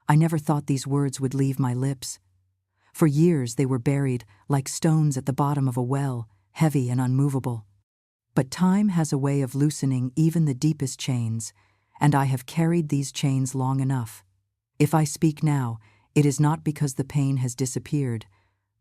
I never thought these words would leave my lips. For years they were buried like stones at the bottom of a well, heavy and unmovable. But time has a way of loosening even the deepest chains, and I have carried these chains long enough. If I speak now, it is not because the pain has disappeared,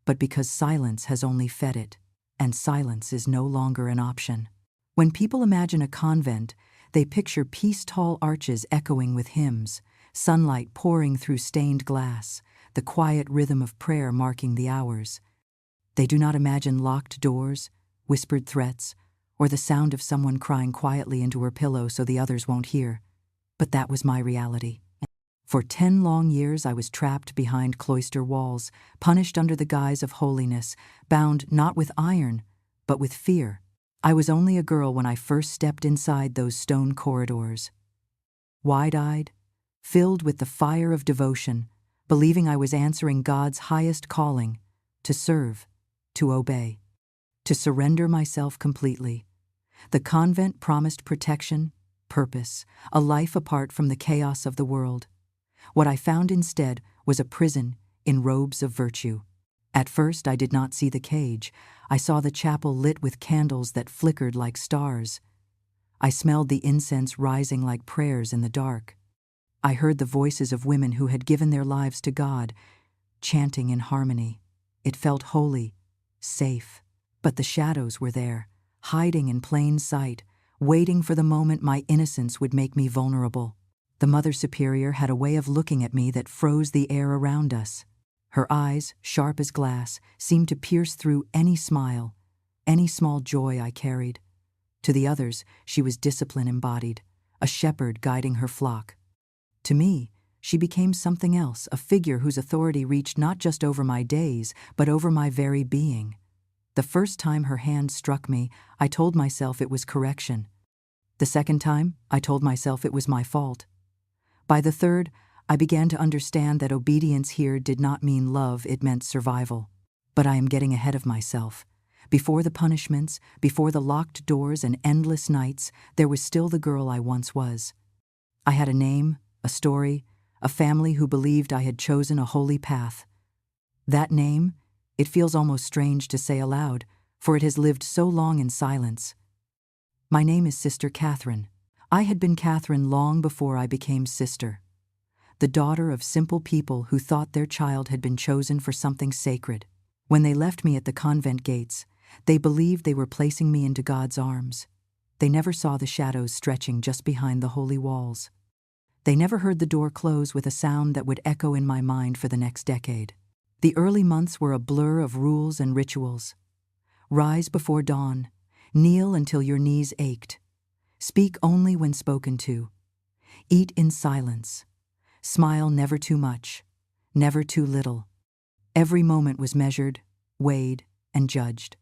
but because silence has only fed it, and silence is no longer an option. When people imagine a convent, they picture peace-tall arches echoing with hymns, sunlight pouring through stained glass, the quiet rhythm of prayer marking the hours. They do not imagine locked doors, whispered threats, or the sound of someone crying quietly into her pillow so the others won't hear. But that was my reality. For 10 long years I was trapped behind cloister walls, punished under the guise of holiness, bound not with iron, but with fear. I was only a girl when I first stepped inside those stone corridors. Wide-eyed, filled with the fire of devotion, believing I was answering God's highest calling, to serve, to obey, to surrender myself completely. The convent promised protection, purpose, a life apart from the chaos of the world. What I found instead was a prison in robes of virtue. At first I did not see the cage. I saw the chapel lit with candles that flickered like stars. I smelled the incense rising like prayers in the dark. I heard the voices of women who had given their lives to God, chanting in harmony. It felt holy, safe. But the shadows were there, hiding in plain sight, waiting for the moment my innocence would make me vulnerable. The Mother Superior had a way of looking at me that froze the air around us. Her eyes, sharp as glass, seemed to pierce through any smile, any small joy I carried. To the others, she was discipline embodied, a shepherd guiding her flock. To me, she became something else, a figure whose authority reached not just over my days, but over my very being. The first time her hand struck me, I told myself it was correction. The second time, I told myself it was my fault. By the third, I began to understand that obedience here did not mean love, it meant survival. But I am getting ahead of myself. Before the punishments, before the locked doors and endless nights, there was still the girl I once was. I had a name, a story, a family who believed I had chosen a holy path. That name, it feels almost strange to say aloud, for it has lived so long in silence. My name is Sister Catherine. I had been Catherine long before I became sister. The daughter of simple people who thought their child had been chosen for something sacred. When they left me at the convent gates, they believed they were placing me into God's arms. They never saw the shadows stretching just behind the holy walls. They never heard the door close with a sound that would echo in my mind for the next decade. The early months were a blur of rules and rituals. Rise before dawn. Kneel until your knees ached. Speak only when spoken to. Eat in silence. Smile never too much, never too little. Every moment was measured, weighed, and judged.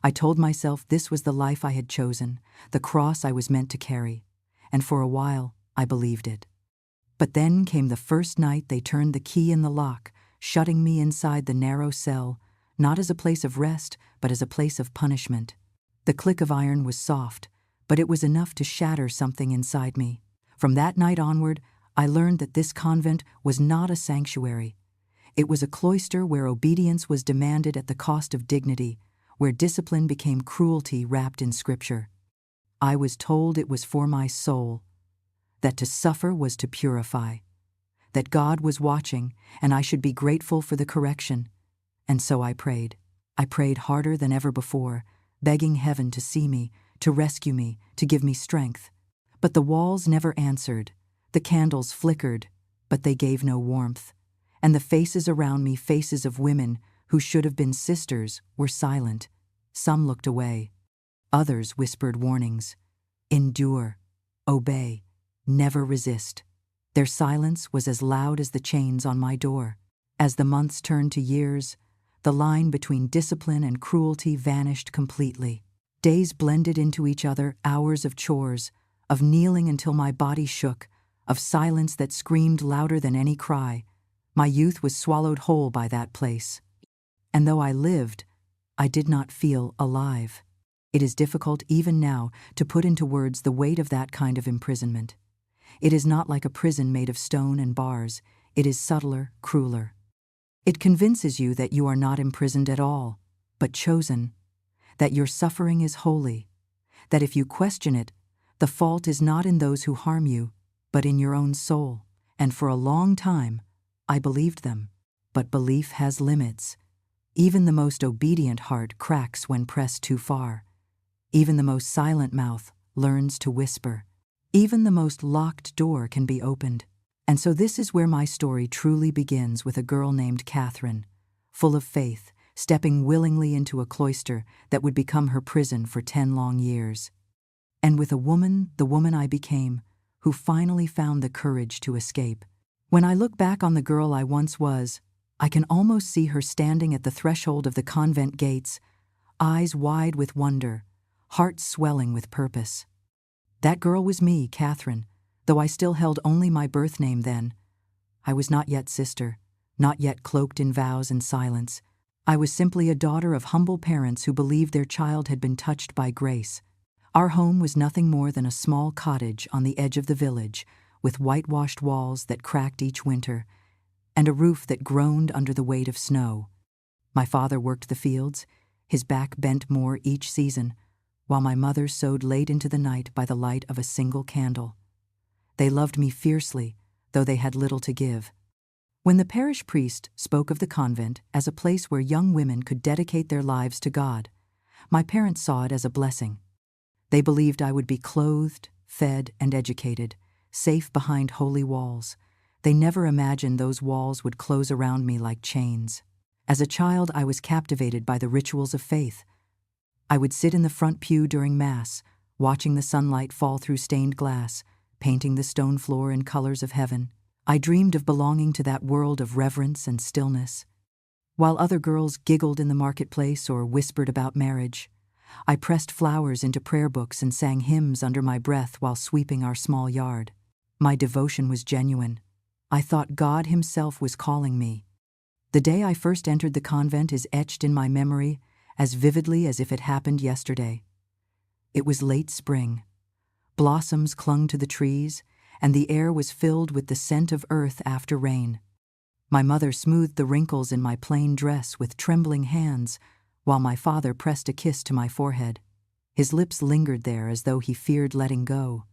I told myself this was the life I had chosen, the cross I was meant to carry, and for a while I believed it. But then came the first night they turned the key in the lock, shutting me inside the narrow cell, not as a place of rest, but as a place of punishment. The click of iron was soft, but it was enough to shatter something inside me. From that night onward, I learned that this convent was not a sanctuary. It was a cloister where obedience was demanded at the cost of dignity, where discipline became cruelty wrapped in scripture. I was told it was for my soul, that to suffer was to purify, that God was watching and I should be grateful for the correction. And so I prayed. I prayed harder than ever before, begging heaven to see me, to rescue me, to give me strength. But the walls never answered. The candles flickered, but they gave no warmth. And the faces around me, faces of women who should have been sisters, were silent. Some looked away. Others whispered warnings. Endure, obey, never resist. Their silence was as loud as the chains on my door. As the months turned to years, the line between discipline and cruelty vanished completely. Days blended into each other, hours of chores, of kneeling until my body shook, of silence that screamed louder than any cry. My youth was swallowed whole by that place. And though I lived, I did not feel alive. It is difficult even now to put into words the weight of that kind of imprisonment. It is not like a prison made of stone and bars. it is subtler, crueler. It convinces you that you are not imprisoned at all, but chosen, that your suffering is holy, that if you question it, the fault is not in those who harm you, but in your own soul. And for a long time, I believed them. But belief has limits. Even the most obedient heart cracks when pressed too far. Even the most silent mouth learns to whisper. Even the most locked door can be opened. And so this is where my story truly begins, with a girl named Catherine, full of faith, stepping willingly into a cloister that would become her prison for 10 long years. And with a woman, the woman I became, who finally found the courage to escape. When I look back on the girl I once was, I can almost see her standing at the threshold of the convent gates, eyes wide with wonder, heart swelling with purpose. That girl was me, Catherine, though I still held only my birth name then. I was not yet sister, not yet cloaked in vows and silence. I was simply a daughter of humble parents who believed their child had been touched by grace. Our home was nothing more than a small cottage on the edge of the village, with whitewashed walls that cracked each winter, and a roof that groaned under the weight of snow. My father worked the fields, his back bent more each season, while my mother sewed late into the night by the light of a single candle. They loved me fiercely, though they had little to give. When the parish priest spoke of the convent as a place where young women could dedicate their lives to God, my parents saw it as a blessing. They believed I would be clothed, fed, and educated, safe behind holy walls. They never imagined those walls would close around me like chains. As a child, I was captivated by the rituals of faith. I would sit in the front pew during Mass, watching the sunlight fall through stained glass, painting the stone floor in colors of heaven. I dreamed of belonging to that world of reverence and stillness. While other girls giggled in the marketplace or whispered about marriage, I pressed flowers into prayer books and sang hymns under my breath while sweeping our small yard. My devotion was genuine. I thought God Himself was calling me. The day I first entered the convent is etched in my memory as vividly as if it happened yesterday. It was late spring. Blossoms clung to the trees, and the air was filled with the scent of earth after rain. My mother smoothed the wrinkles in my plain dress with trembling hands, while my father pressed a kiss to my forehead. His lips lingered there as though he feared letting go.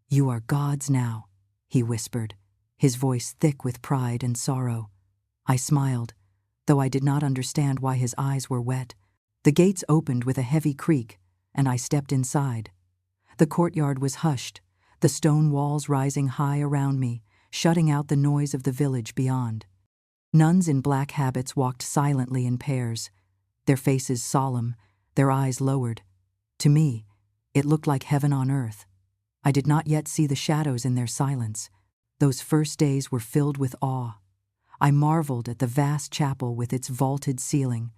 "You are God's now," he whispered, his voice thick with pride and sorrow. I smiled, though I did not understand why his eyes were wet. The gates opened with a heavy creak, and I stepped inside. The courtyard was hushed, the stone walls rising high around me, shutting out the noise of the village beyond. Nuns in black habits walked silently in pairs, their faces solemn, their eyes lowered. To me, it looked like heaven on earth. I did not yet see the shadows in their silence. Those first days were filled with awe. I marveled at the vast chapel with its vaulted ceiling,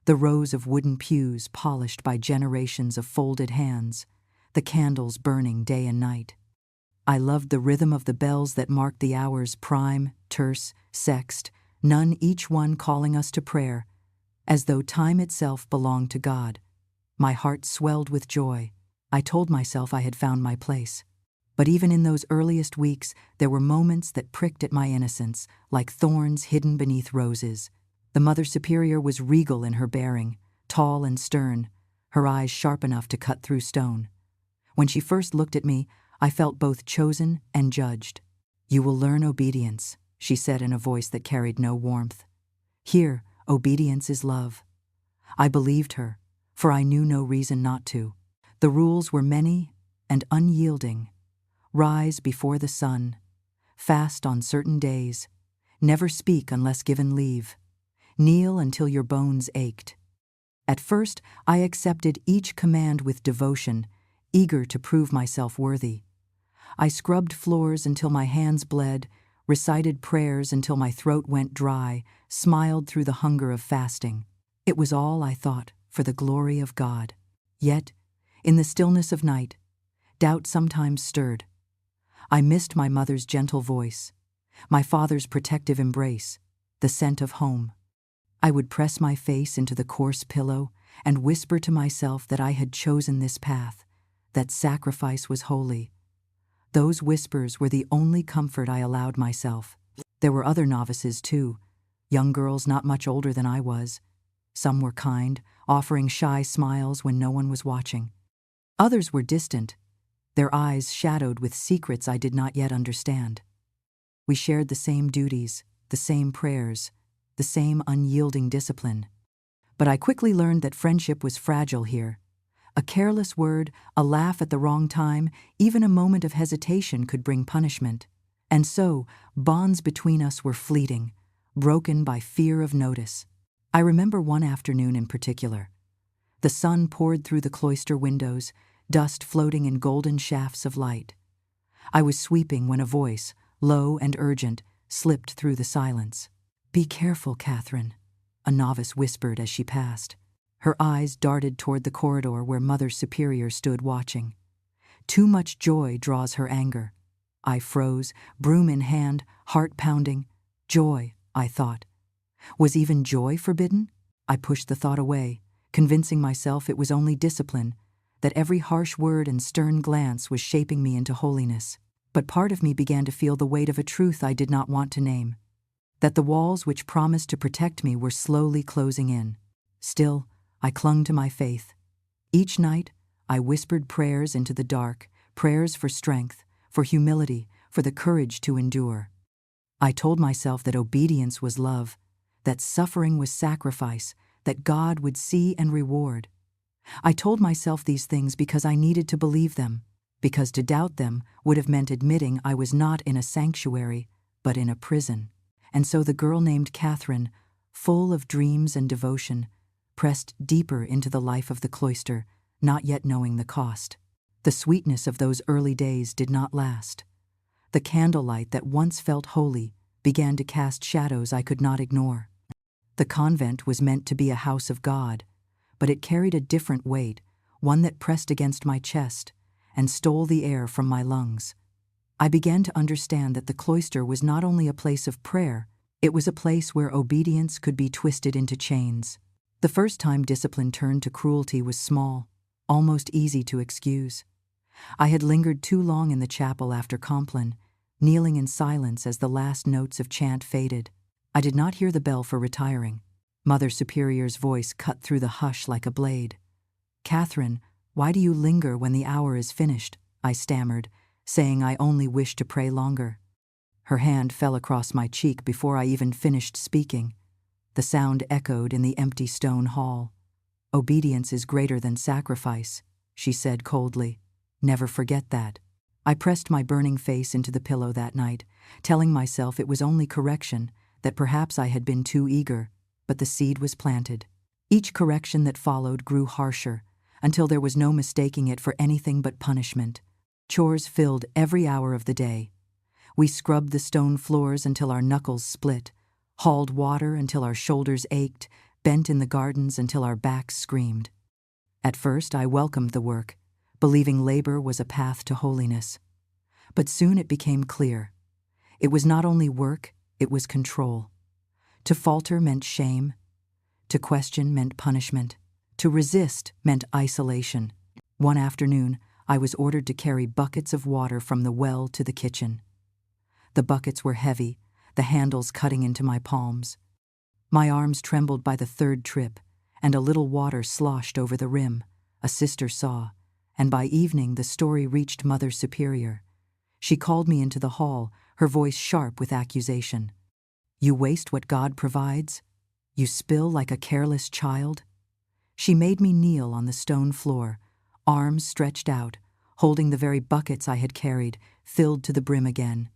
the rows of wooden pews polished by generations of folded hands, the candles burning day and night. I loved the rhythm of the bells that marked the hours: prime, terce, sext, none, each one calling us to prayer, as though time itself belonged to God. My heart swelled with joy. I told myself I had found my place. But even in those earliest weeks, there were moments that pricked at my innocence, like thorns hidden beneath roses. The Mother Superior was regal in her bearing, tall and stern, her eyes sharp enough to cut through stone. When she first looked at me, I felt both chosen and judged. "You will learn obedience," she said in a voice that carried no warmth. "Here, obedience is love." I believed her, for I knew no reason not to. The rules were many and unyielding. Rise before the sun, fast on certain days, never speak unless given leave, kneel until your bones ached. At first, I accepted each command with devotion, eager to prove myself worthy. I scrubbed floors until my hands bled, recited prayers until my throat went dry, smiled through the hunger of fasting. It was all, I thought, for the glory of God. Yet, in the stillness of night, doubt sometimes stirred. I missed my mother's gentle voice, my father's protective embrace, the scent of home. I would press my face into the coarse pillow and whisper to myself that I had chosen this path, that sacrifice was holy. Those whispers were the only comfort I allowed myself. There were other novices, too, young girls not much older than I was. Some were kind, offering shy smiles when no one was watching. Others were distant, their eyes shadowed with secrets I did not yet understand. We shared the same duties, the same prayers, the same unyielding discipline. But I quickly learned that friendship was fragile here. A careless word, a laugh at the wrong time, even a moment of hesitation could bring punishment. And so, bonds between us were fleeting, broken by fear of notice. I remember one afternoon in particular. The sun poured through the cloister windows, dust floating in golden shafts of light. I was sweeping when a voice, low and urgent, slipped through the silence. "Be careful, Catherine," a novice whispered as she passed. Her eyes darted toward the corridor where Mother Superior stood watching. Too much joy draws her anger. I froze, broom in hand, heart pounding. Joy, I thought. Was even joy forbidden? I pushed the thought away, convincing myself it was only discipline, that every harsh word and stern glance was shaping me into holiness. But part of me began to feel the weight of a truth I did not want to name, that the walls which promised to protect me were slowly closing in. Still, I clung to my faith. Each night, I whispered prayers into the dark, prayers for strength, for humility, for the courage to endure. I told myself that obedience was love, that suffering was sacrifice, that God would see and reward. I told myself these things because I needed to believe them, because to doubt them would have meant admitting I was not in a sanctuary, but in a prison. And so the girl named Catherine, full of dreams and devotion, pressed deeper into the life of the cloister, not yet knowing the cost. The sweetness of those early days did not last. The candlelight that once felt holy began to cast shadows I could not ignore. The convent was meant to be a house of God, but it carried a different weight, one that pressed against my chest and stole the air from my lungs. I began to understand that the cloister was not only a place of prayer, it was a place where obedience could be twisted into chains. The first time discipline turned to cruelty was small, almost easy to excuse. I had lingered too long in the chapel after Compline, kneeling in silence as the last notes of chant faded. I did not hear the bell for retiring. Mother Superior's voice cut through the hush like a blade. "Catherine, why do you linger when the hour is finished?" I stammered, saying I only wished to pray longer. Her hand fell across my cheek before I even finished speaking. The sound echoed in the empty stone hall. "Obedience is greater than sacrifice," she said coldly. "Never forget that." I pressed my burning face into the pillow that night, telling myself it was only correction, that perhaps I had been too eager, but the seed was planted. Each correction that followed grew harsher, until there was no mistaking it for anything but punishment. Chores filled every hour of the day. We scrubbed the stone floors until our knuckles split, hauled water until our shoulders ached, bent in the gardens until our backs screamed. At first I welcomed the work, believing labor was a path to holiness. But soon it became clear. It was not only work, it was control. To falter meant shame. To question meant punishment. To resist meant isolation. One afternoon, I was ordered to carry buckets of water from the well to the kitchen. The buckets were heavy, the handles cutting into my palms. My arms trembled by the third trip, and a little water sloshed over the rim. A sister saw, and by evening the story reached Mother Superior. She called me into the hall, her voice sharp with accusation. "You waste what God provides? You spill like a careless child?" She made me kneel on the stone floor, arms stretched out, holding the very buckets I had carried, filled to the brim again.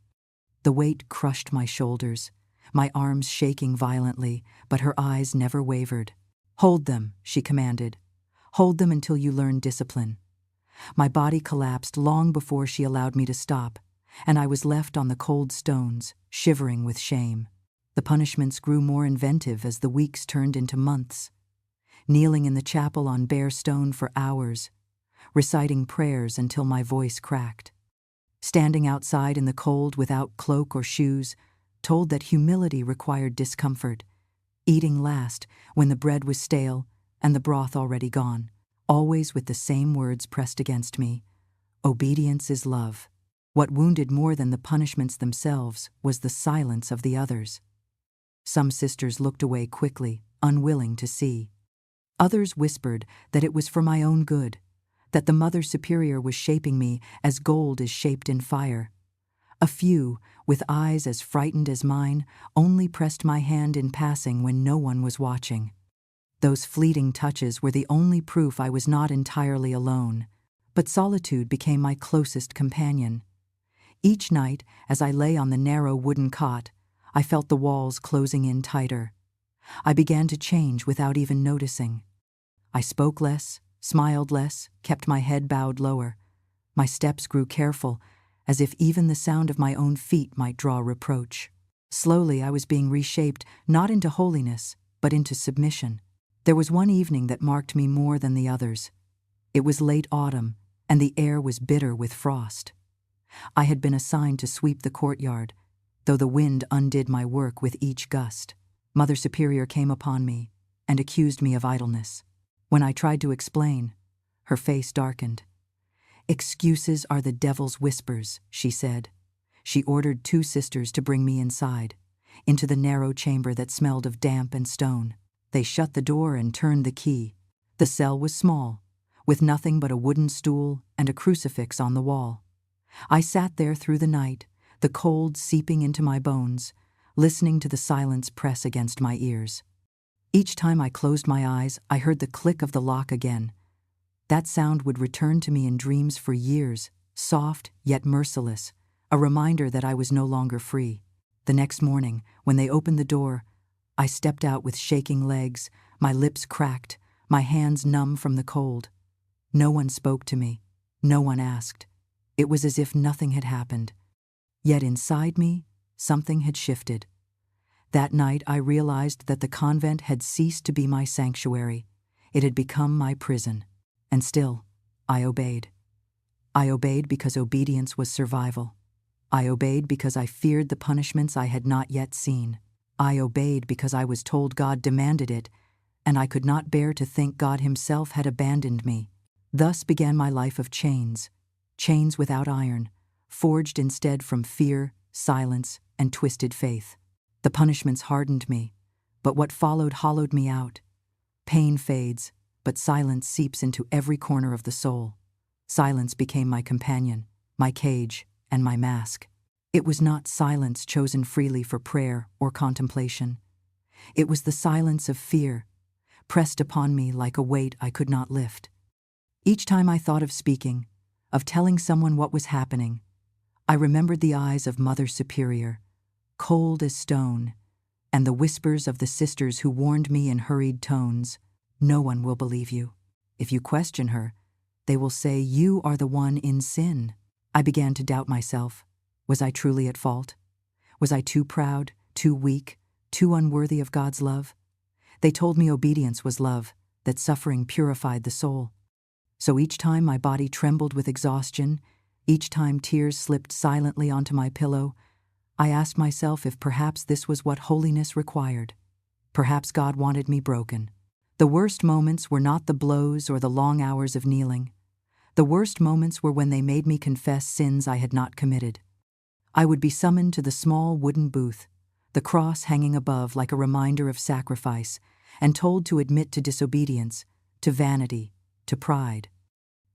The weight crushed my shoulders, my arms shaking violently, but her eyes never wavered. "Hold them," she commanded. "Hold them until you learn discipline." My body collapsed long before she allowed me to stop, and I was left on the cold stones, shivering with shame. The punishments grew more inventive as the weeks turned into months. Kneeling in the chapel on bare stone for hours, reciting prayers until my voice cracked. Standing outside in the cold without cloak or shoes, told that humility required discomfort. Eating last when the bread was stale and the broth already gone, always with the same words pressed against me. "Obedience is love." What wounded more than the punishments themselves was the silence of the others. Some sisters looked away quickly, unwilling to see. Others whispered that it was for my own good, that the Mother Superior was shaping me as gold is shaped in fire. A few, with eyes as frightened as mine, only pressed my hand in passing when no one was watching. Those fleeting touches were the only proof I was not entirely alone, but solitude became my closest companion. Each night, as I lay on the narrow wooden cot, I felt the walls closing in tighter. I began to change without even noticing. I spoke less, smiled less, kept my head bowed lower. My steps grew careful, as if even the sound of my own feet might draw reproach. Slowly I was being reshaped, not into holiness, but into submission. There was one evening that marked me more than the others. It was late autumn, and the air was bitter with frost. I had been assigned to sweep the courtyard, though the wind undid my work with each gust. Mother Superior came upon me and accused me of idleness. When I tried to explain, her face darkened. "Excuses are the devil's whispers," she said. She ordered 2 sisters to bring me inside, into the narrow chamber that smelled of damp and stone. They shut the door and turned the key. The cell was small, with nothing but a wooden stool and a crucifix on the wall. I sat there through the night, the cold seeping into my bones, listening to the silence press against my ears. Each time I closed my eyes, I heard the click of the lock again. That sound would return to me in dreams for years, soft yet merciless, a reminder that I was no longer free. The next morning, when they opened the door, I stepped out with shaking legs, my lips cracked, my hands numb from the cold. No one spoke to me, no one asked. It was as if nothing had happened. Yet inside me, something had shifted. That night I realized that the convent had ceased to be my sanctuary. It had become my prison. And still, I obeyed. I obeyed because obedience was survival. I obeyed because I feared the punishments I had not yet seen. I obeyed because I was told God demanded it, and I could not bear to think God Himself had abandoned me. Thus began my life of chains, chains without iron, forged instead from fear, silence, and twisted faith. The punishments hardened me, but what followed hollowed me out. Pain fades, but silence seeps into every corner of the soul. Silence became my companion, my cage, and my mask. It was not silence chosen freely for prayer or contemplation. It was the silence of fear, pressed upon me like a weight I could not lift. Each time I thought of speaking, of telling someone what was happening, I remembered the eyes of Mother Superior, cold as stone, and the whispers of the sisters who warned me in hurried tones, "No one will believe you. If you question her, they will say you are the one in sin." I began to doubt myself. Was I truly at fault? Was I too proud, too weak, too unworthy of God's love? They told me obedience was love, that suffering purified the soul. So each time my body trembled with exhaustion, each time tears slipped silently onto my pillow, I asked myself if perhaps this was what holiness required. Perhaps God wanted me broken. The worst moments were not the blows or the long hours of kneeling. The worst moments were when they made me confess sins I had not committed. I would be summoned to the small wooden booth, the cross hanging above like a reminder of sacrifice, and told to admit to disobedience, to vanity, to pride.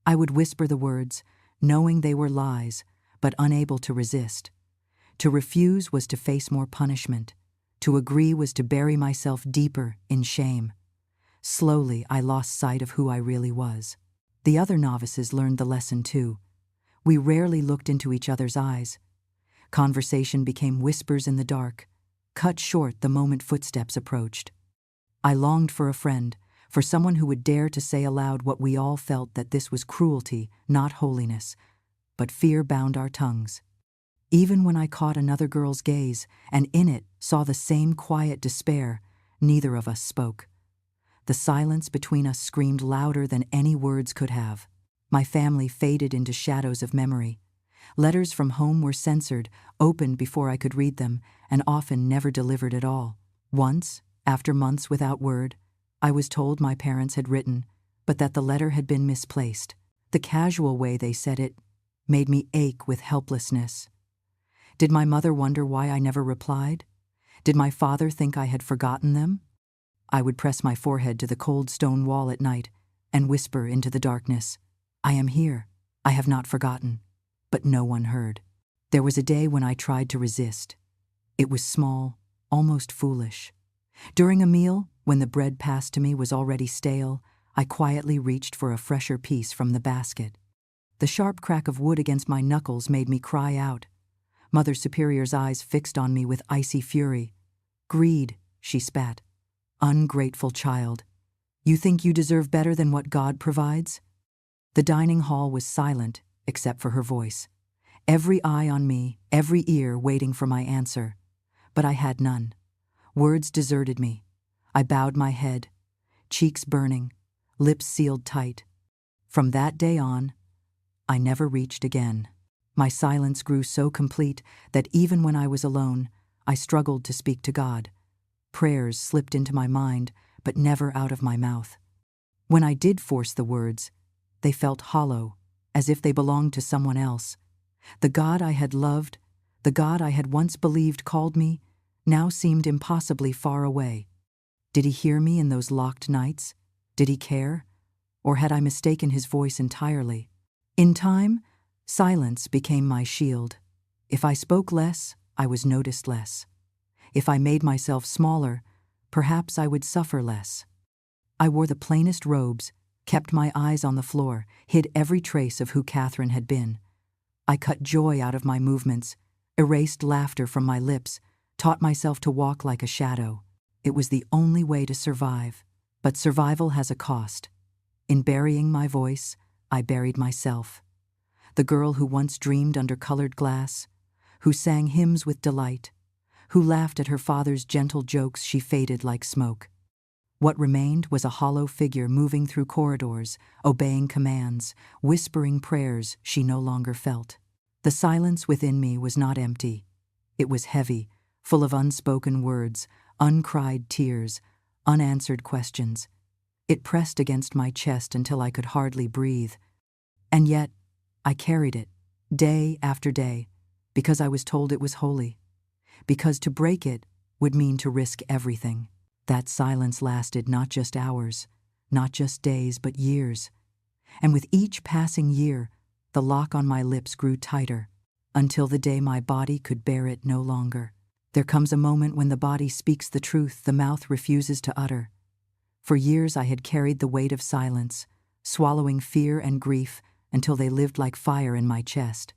I would whisper the words, knowing they were lies, but unable to resist. To refuse was to face more punishment. To agree was to bury myself deeper in shame. Slowly, I lost sight of who I really was. The other novices learned the lesson too. We rarely looked into each other's eyes. Conversation became whispers in the dark, cut short the moment footsteps approached. I longed for a friend, for someone who would dare to say aloud what we all felt, that this was cruelty, not holiness, but fear bound our tongues. Even when I caught another girl's gaze, and in it saw the same quiet despair, neither of us spoke. The silence between us screamed louder than any words could have. My family faded into shadows of memory. Letters from home were censored, opened before I could read them, and often never delivered at all. Once, after months without word, I was told my parents had written, but that the letter had been misplaced. The casual way they said it made me ache with helplessness. Did my mother wonder why I never replied? Did my father think I had forgotten them? I would press my forehead to the cold stone wall at night and whisper into the darkness, "I am here. I have not forgotten." But no one heard. There was a day when I tried to resist. It was small, almost foolish. During a meal, when the bread passed to me was already stale, I quietly reached for a fresher piece from the basket. The sharp crack of wood against my knuckles made me cry out. Mother Superior's eyes fixed on me with icy fury. "Greed," she spat. "Ungrateful child. You think you deserve better than what God provides?" The dining hall was silent, except for her voice. Every eye on me, every ear waiting for my answer. But I had none. Words deserted me. I bowed my head, cheeks burning, lips sealed tight. From that day on, I never reached again. My silence grew so complete that even when I was alone, I struggled to speak to God. Prayers slipped into my mind, but never out of my mouth. When I did force the words, they felt hollow, as if they belonged to someone else. The God I had loved, the God I had once believed called me, now seemed impossibly far away. Did he hear me in those locked nights? Did he care? Or had I mistaken his voice entirely? In time, silence became my shield. If I spoke less, I was noticed less. If I made myself smaller, perhaps I would suffer less. I wore the plainest robes, kept my eyes on the floor, hid every trace of who Catherine had been. I cut joy out of my movements, erased laughter from my lips, taught myself to walk like a shadow. It was the only way to survive. But survival has a cost. In burying my voice, I buried myself. The girl who once dreamed under colored glass, who sang hymns with delight, who laughed at her father's gentle jokes, she faded like smoke. What remained was a hollow figure moving through corridors, obeying commands, whispering prayers she no longer felt. The silence within me was not empty. It was heavy, full of unspoken words, uncried tears, unanswered questions. It pressed against my chest until I could hardly breathe. And yet, I carried it, day after day, because I was told it was holy. Because to break it would mean to risk everything. That silence lasted not just hours, not just days, but years. And with each passing year, the lock on my lips grew tighter, until the day my body could bear it no longer. There comes a moment when the body speaks the truth the mouth refuses to utter. For years I had carried the weight of silence, swallowing fear and grief until they lived like fire in my chest.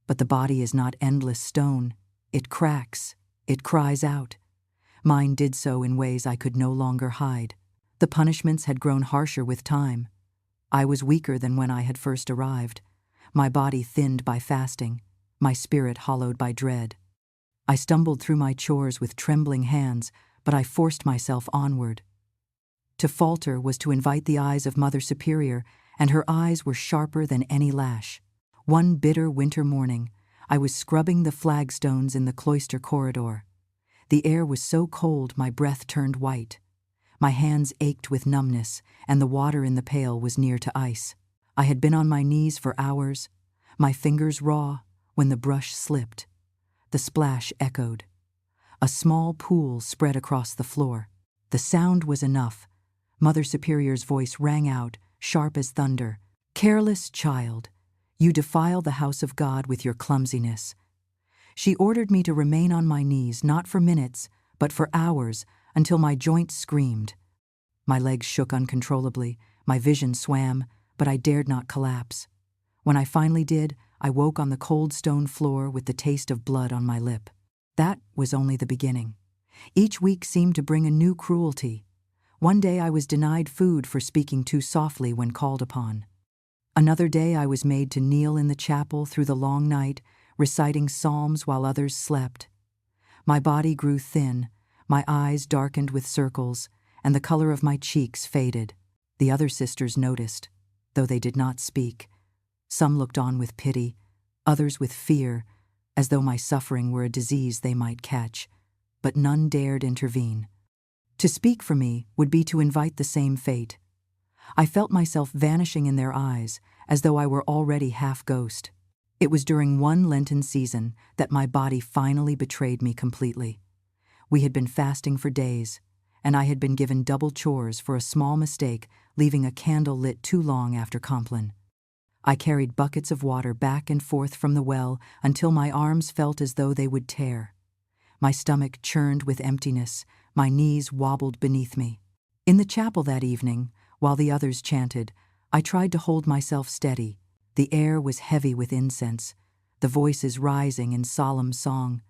But the body is not endless stone. It cracks. It cries out. Mine did so in ways I could no longer hide. The punishments had grown harsher with time. I was weaker than when I had first arrived, my body thinned by fasting, my spirit hollowed by dread. I stumbled through my chores with trembling hands, but I forced myself onward. To falter was to invite the eyes of Mother Superior, and her eyes were sharper than any lash. One bitter winter morning, I was scrubbing the flagstones in the Cloister corridor. The air was so cold my breath turned white. My hands ached with numbness, and the water in the pail was near to ice. I had been on my knees for hours, my fingers raw, when the brush slipped. The splash echoed. A small pool spread across the floor. The sound was enough. Mother Superior's voice rang out, sharp as thunder. "Careless child, you defile the house of God with your clumsiness." She ordered me to remain on my knees not for minutes, but for hours, until my joints screamed. My legs shook uncontrollably, my vision swam, but I dared not collapse. When I finally did, I woke on the cold stone floor with the taste of blood on my lip. That was only the beginning. Each week seemed to bring a new cruelty. One day I was denied food for speaking too softly when called upon. Another day I was made to kneel in the chapel through the long night, reciting psalms while others slept. My body grew thin, my eyes darkened with circles, and the color of my cheeks faded. The other sisters noticed, though they did not speak. Some looked on with pity, others with fear, as though my suffering were a disease they might catch, but none dared intervene. To speak for me would be to invite the same fate. I felt myself vanishing in their eyes, as though I were already half ghost. It was during one Lenten season that my body finally betrayed me completely. We had been fasting for days, and I had been given double chores for a small mistake, leaving a candle lit too long after Compline. I carried buckets of water back and forth from the well until my arms felt as though they would tear. My stomach churned with emptiness, my knees wobbled beneath me. In the chapel that evening, while the others chanted, I tried to hold myself steady. The air was heavy with incense, the voices rising in solemn song.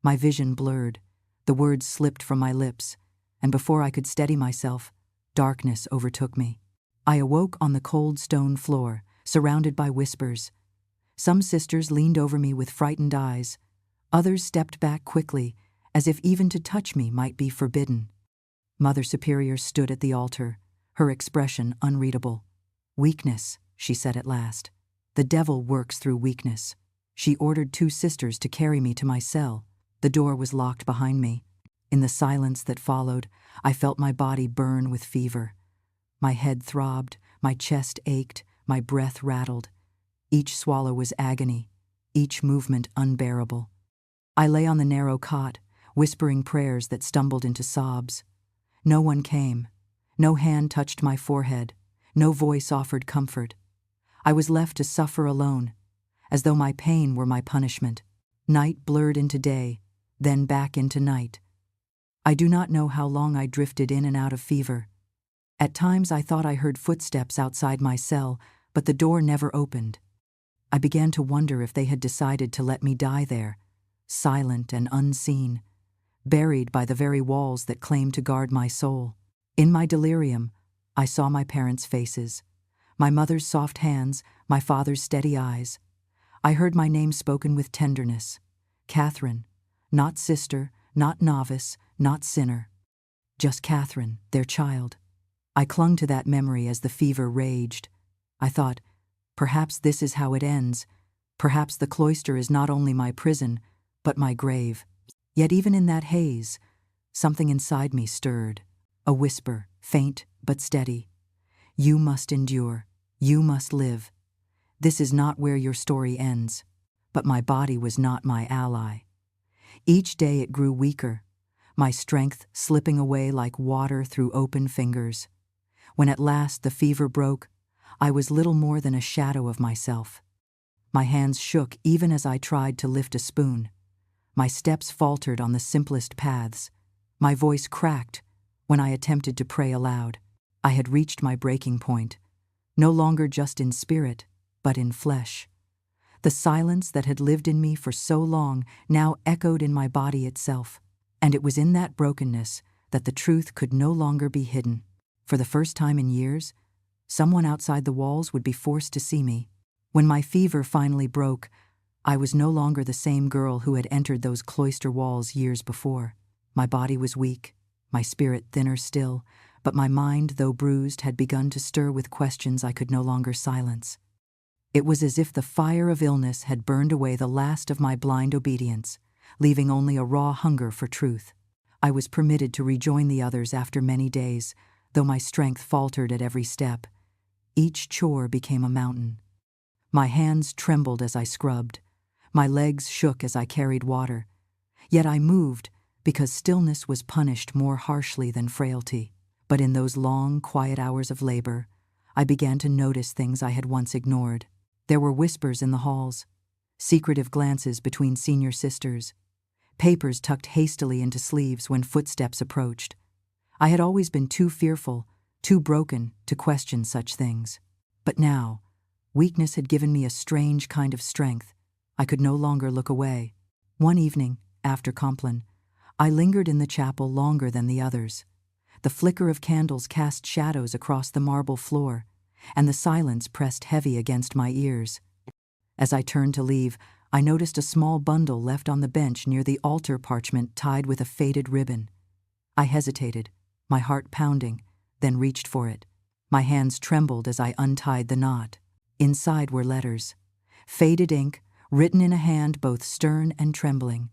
My vision blurred, the words slipped from my lips, and before I could steady myself, darkness overtook me. I awoke on the cold stone floor, surrounded by whispers. Some sisters leaned over me with frightened eyes. Others stepped back quickly, as if even to touch me might be forbidden. Mother Superior stood at the altar, her expression unreadable. "Weakness," she said at last. "The devil works through weakness." She ordered 2 sisters to carry me to my cell. The door was locked behind me. In the silence that followed, I felt my body burn with fever. My head throbbed, my chest ached, my breath rattled. Each swallow was agony, each movement unbearable. I lay on the narrow cot, whispering prayers that stumbled into sobs. No one came. No hand touched my forehead. No voice offered comfort. I was left to suffer alone, as though my pain were my punishment. Night blurred into day, then back into night. I do not know how long I drifted in and out of fever. At times I thought I heard footsteps outside my cell, but the door never opened. I began to wonder if they had decided to let me die there, silent and unseen, buried by the very walls that claimed to guard my soul. In my delirium, I saw my parents' faces, my mother's soft hands, my father's steady eyes. I heard my name spoken with tenderness. Catherine, not sister, not novice, not sinner. Just Catherine, their child. I clung to that memory as the fever raged. I thought, perhaps this is how it ends. Perhaps the cloister is not only my prison, but my grave. Yet even in that haze, something inside me stirred. A whisper, faint but steady. You must endure. You must live. This is not where your story ends. But my body was not my ally. Each day it grew weaker, my strength slipping away like water through open fingers. When at last the fever broke, I was little more than a shadow of myself. My hands shook even as I tried to lift a spoon. My steps faltered on the simplest paths. My voice cracked when I attempted to pray aloud. I had reached my breaking point, no longer just in spirit, but in flesh. The silence that had lived in me for so long now echoed in my body itself, and it was in that brokenness that the truth could no longer be hidden. For the first time in years, someone outside the walls would be forced to see me. When my fever finally broke, I was no longer the same girl who had entered those cloister walls years before. My body was weak, my spirit thinner still, but my mind, though bruised, had begun to stir with questions I could no longer silence. It was as if the fire of illness had burned away the last of my blind obedience, leaving only a raw hunger for truth. I was permitted to rejoin the others after many days, though my strength faltered at every step. Each chore became a mountain. My hands trembled as I scrubbed. My legs shook as I carried water. Yet I moved because stillness was punished more harshly than frailty. But in those long, quiet hours of labor, I began to notice things I had once ignored. There were whispers in the halls, secretive glances between senior sisters, papers tucked hastily into sleeves when footsteps approached. I had always been too fearful, too broken to question such things. But now, weakness had given me a strange kind of strength. I could no longer look away. One evening, after Compline, I lingered in the chapel longer than the others. The flicker of candles cast shadows across the marble floor, and the silence pressed heavy against my ears. As I turned to leave, I noticed a small bundle left on the bench near the altar parchment tied with a faded ribbon. I hesitated, my heart pounding, then reached for it. My hands trembled as I untied the knot. Inside were letters, faded ink, written in a hand both stern and trembling.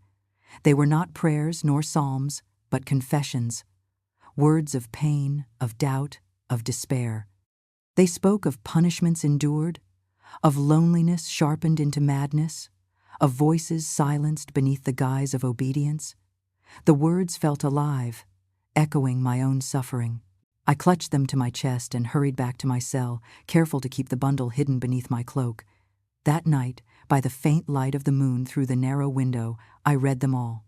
They were not prayers nor psalms, but confessions, words of pain, of doubt, of despair. They spoke of punishments endured, of loneliness sharpened into madness, of voices silenced beneath the guise of obedience. The words felt alive, echoing my own suffering. I clutched them to my chest and hurried back to my cell, careful to keep the bundle hidden beneath my cloak. That night, by the faint light of the moon through the narrow window, I read them all.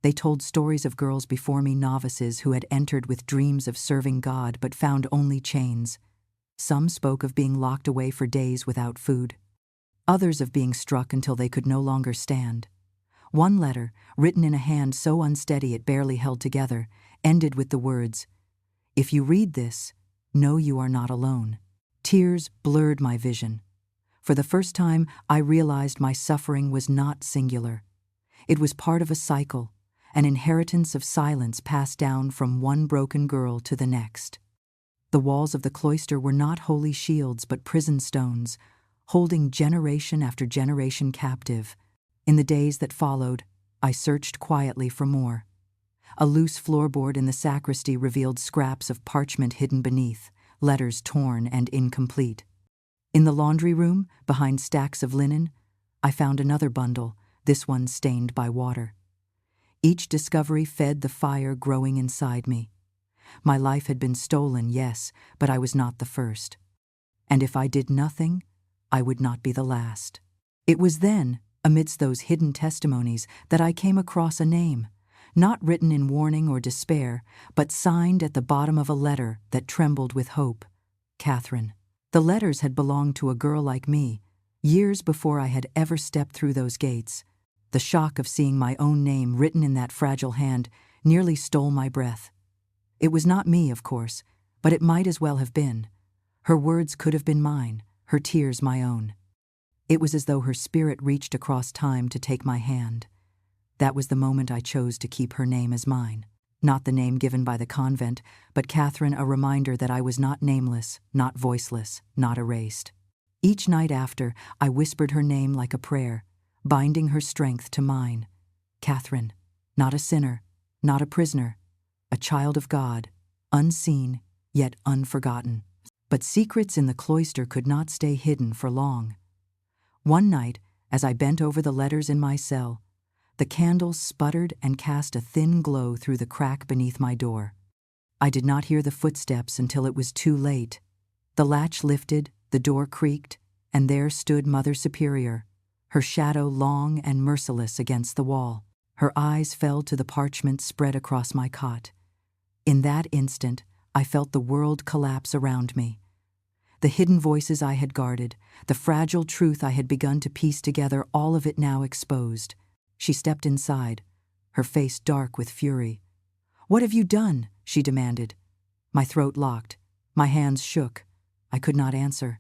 They told stories of girls before me, novices who had entered with dreams of serving God but found only chains. Some spoke of being locked away for days without food. Others of being struck until they could no longer stand. One letter, written in a hand so unsteady it barely held together, ended with the words, "If you read this, know you are not alone." Tears blurred my vision. For the first time, I realized my suffering was not singular. It was part of a cycle, an inheritance of silence passed down from one broken girl to the next. The walls of the cloister were not holy shields but prison stones, holding generation after generation captive. In the days that followed, I searched quietly for more. A loose floorboard in the sacristy revealed scraps of parchment hidden beneath, letters torn and incomplete. In the laundry room, behind stacks of linen, I found another bundle, this one stained by water. Each discovery fed the fire growing inside me. My life had been stolen, yes, but I was not the first. And if I did nothing, I would not be the last. It was then, amidst those hidden testimonies, that I came across a name, not written in warning or despair, but signed at the bottom of a letter that trembled with hope. Catherine. The letters had belonged to a girl like me, years before I had ever stepped through those gates. The shock of seeing my own name written in that fragile hand nearly stole my breath. It was not me, of course, but it might as well have been. Her words could have been mine, her tears my own. It was as though her spirit reached across time to take my hand. That was the moment I chose to keep her name as mine. Not the name given by the convent, but Catherine, a reminder that I was not nameless, not voiceless, not erased. Each night after, I whispered her name like a prayer, binding her strength to mine. Catherine, not a sinner, not a prisoner, a child of God, unseen, yet unforgotten. But secrets in the cloister could not stay hidden for long. One night, as I bent over the letters in my cell, the candle sputtered and cast a thin glow through the crack beneath my door. I did not hear the footsteps until it was too late. The latch lifted, the door creaked, and there stood Mother Superior, her shadow long and merciless against the wall. Her eyes fell to the parchment spread across my cot. In that instant, I felt the world collapse around me. The hidden voices I had guarded, the fragile truth I had begun to piece together, all of it now exposed. She stepped inside, her face dark with fury. "What have you done?" she demanded. My throat locked, my hands shook. I could not answer.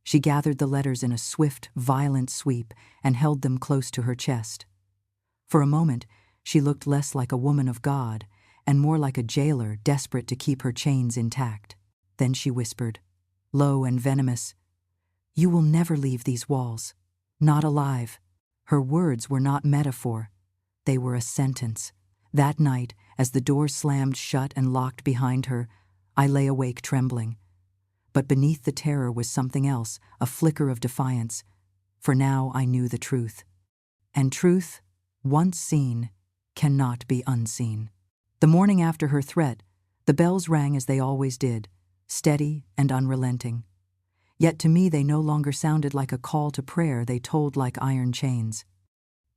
She gathered the letters in a swift, violent sweep and held them close to her chest. For a moment, she looked less like a woman of God and more like a jailer desperate to keep her chains intact. Then she whispered, low and venomous, "You will never leave these walls. Not alive." Her words were not metaphor. They were a sentence. That night, as the door slammed shut and locked behind her, I lay awake trembling. But beneath the terror was something else, a flicker of defiance. For now I knew the truth. And truth, once seen, cannot be unseen. The morning after her threat, the bells rang as they always did, steady and unrelenting. Yet to me they no longer sounded like a call to prayer, they told like iron chains.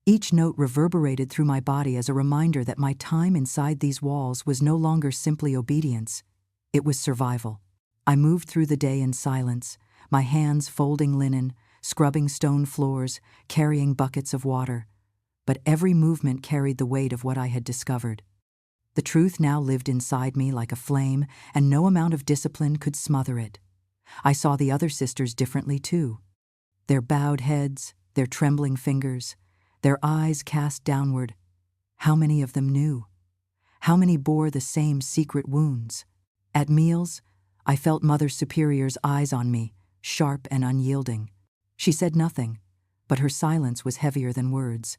Each note reverberated through my body as a reminder that my time inside these walls was no longer simply obedience, it was survival. I moved through the day in silence, my hands folding linen, scrubbing stone floors, carrying buckets of water. But every movement carried the weight of what I had discovered. The truth now lived inside me like a flame, and no amount of discipline could smother it. I saw the other sisters differently too. Their bowed heads, their trembling fingers, their eyes cast downward. How many of them knew? How many bore the same secret wounds? At meals, I felt Mother Superior's eyes on me, sharp and unyielding. She said nothing, but her silence was heavier than words.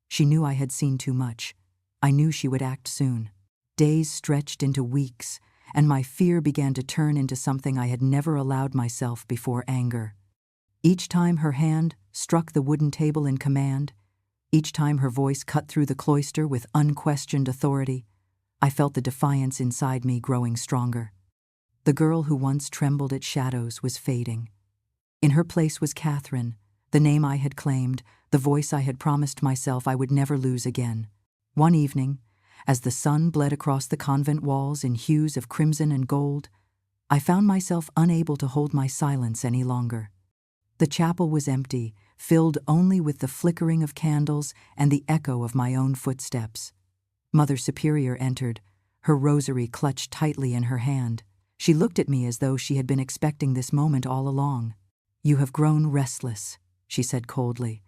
She knew I had seen too much. I knew she would act soon. Days stretched into weeks, and my fear began to turn into something I had never allowed myself before: anger. Each time her hand struck the wooden table in command, each time her voice cut through the cloister with unquestioned authority, I felt the defiance inside me growing stronger. The girl who once trembled at shadows was fading. In her place was Catherine, the name I had claimed, the voice I had promised myself I would never lose again. One evening, as the sun bled across the convent walls in hues of crimson and gold, I found myself unable to hold my silence any longer. The chapel was empty, filled only with the flickering of candles and the echo of my own footsteps. Mother Superior entered, her rosary clutched tightly in her hand. She looked at me as though she had been expecting this moment all along. "You have grown restless," she said coldly.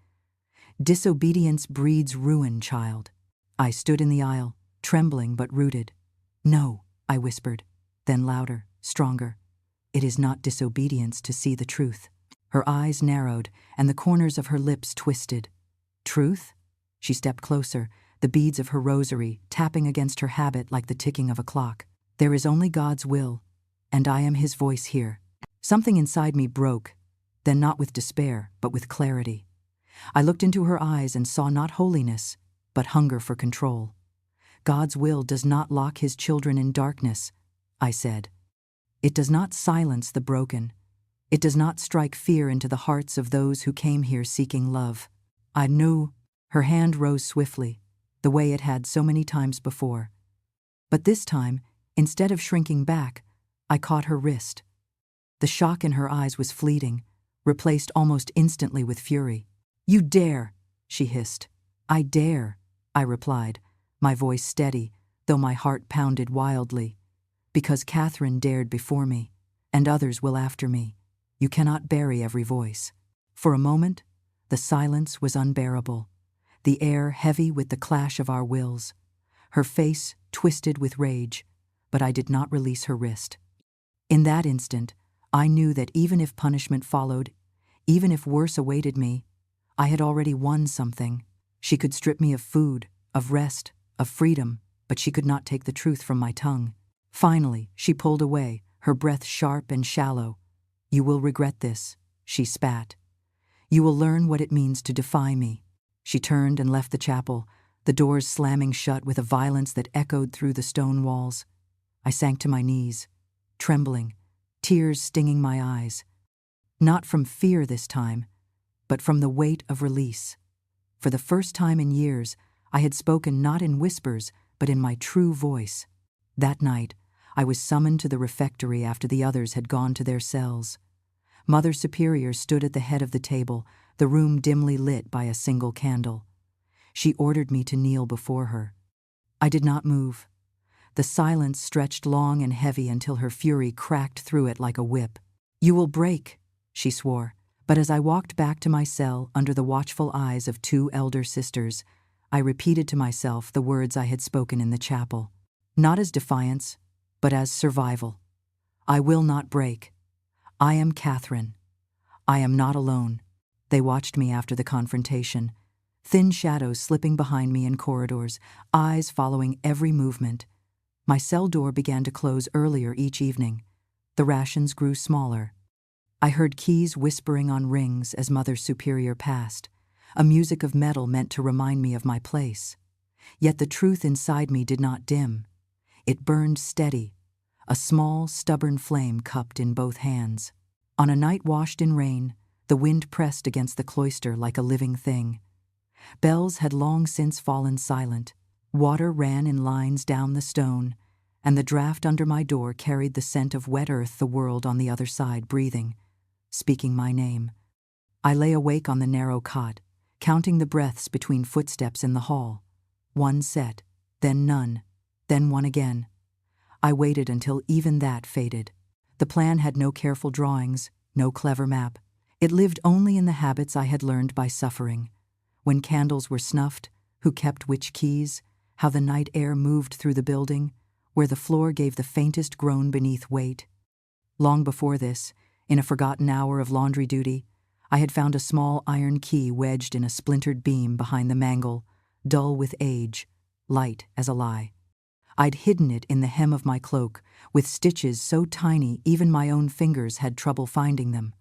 "Disobedience breeds ruin, child." I stood in the aisle, trembling but rooted. "No," I whispered, then louder, stronger. "It is not disobedience to see the truth." Her eyes narrowed, and the corners of her lips twisted. "Truth?" She stepped closer, the beads of her rosary tapping against her habit like the ticking of a clock. "There is only God's will, and I am His voice here." Something inside me broke, then not with despair, but with clarity. I looked into her eyes and saw not holiness, but hunger for control. "God's will does not lock His children in darkness," I said. "It does not silence the broken. It does not strike fear into the hearts of those who came here seeking love." I knew. Her hand rose swiftly, the way it had so many times before. But this time, instead of shrinking back, I caught her wrist. The shock in her eyes was fleeting, replaced almost instantly with fury. "You dare!" she hissed. "I dare," I replied, my voice steady, though my heart pounded wildly. "Because Catherine dared before me, and others will after me. You cannot bury every voice." For a moment, the silence was unbearable, the air heavy with the clash of our wills. Her face twisted with rage, but I did not release her wrist. In that instant, I knew that even if punishment followed, even if worse awaited me, I had already won something. She could strip me of food, of rest, of freedom, but she could not take the truth from my tongue. Finally, she pulled away, her breath sharp and shallow. "You will regret this," she spat. "You will learn what it means to defy me." She turned and left the chapel, the doors slamming shut with a violence that echoed through the stone walls. I sank to my knees, trembling, tears stinging my eyes. Not from fear this time, but from the weight of release. For the first time in years, I had spoken not in whispers, but in my true voice. That night, I was summoned to the refectory after the others had gone to their cells. Mother Superior stood at the head of the table, the room dimly lit by a single candle. She ordered me to kneel before her. I did not move. The silence stretched long and heavy until her fury cracked through it like a whip. "You will break," she swore. But as I walked back to my cell under the watchful eyes of two elder sisters, I repeated to myself the words I had spoken in the chapel. Not as defiance, but as survival. I will not break. I am Catherine. I am not alone. They watched me after the confrontation, thin shadows slipping behind me in corridors, eyes following every movement. My cell door began to close earlier each evening. The rations grew smaller. I heard keys whispering on rings as Mother Superior passed, a music of metal meant to remind me of my place. Yet the truth inside me did not dim. It burned steady, a small, stubborn flame cupped in both hands. On a night washed in rain, the wind pressed against the cloister like a living thing. Bells had long since fallen silent, water ran in lines down the stone, and the draft under my door carried the scent of wet earth, the world on the other side breathing, speaking my name. I lay awake on the narrow cot, counting the breaths between footsteps in the hall. One set, then none, then one again. I waited until even that faded. The plan had no careful drawings, no clever map. It lived only in the habits I had learned by suffering. When candles were snuffed, who kept which keys, how the night air moved through the building, where the floor gave the faintest groan beneath weight. Long before this, in a forgotten hour of laundry duty, I had found a small iron key wedged in a splintered beam behind the mangle, dull with age, light as a lie. I'd hidden it in the hem of my cloak, with stitches so tiny even my own fingers had trouble finding them.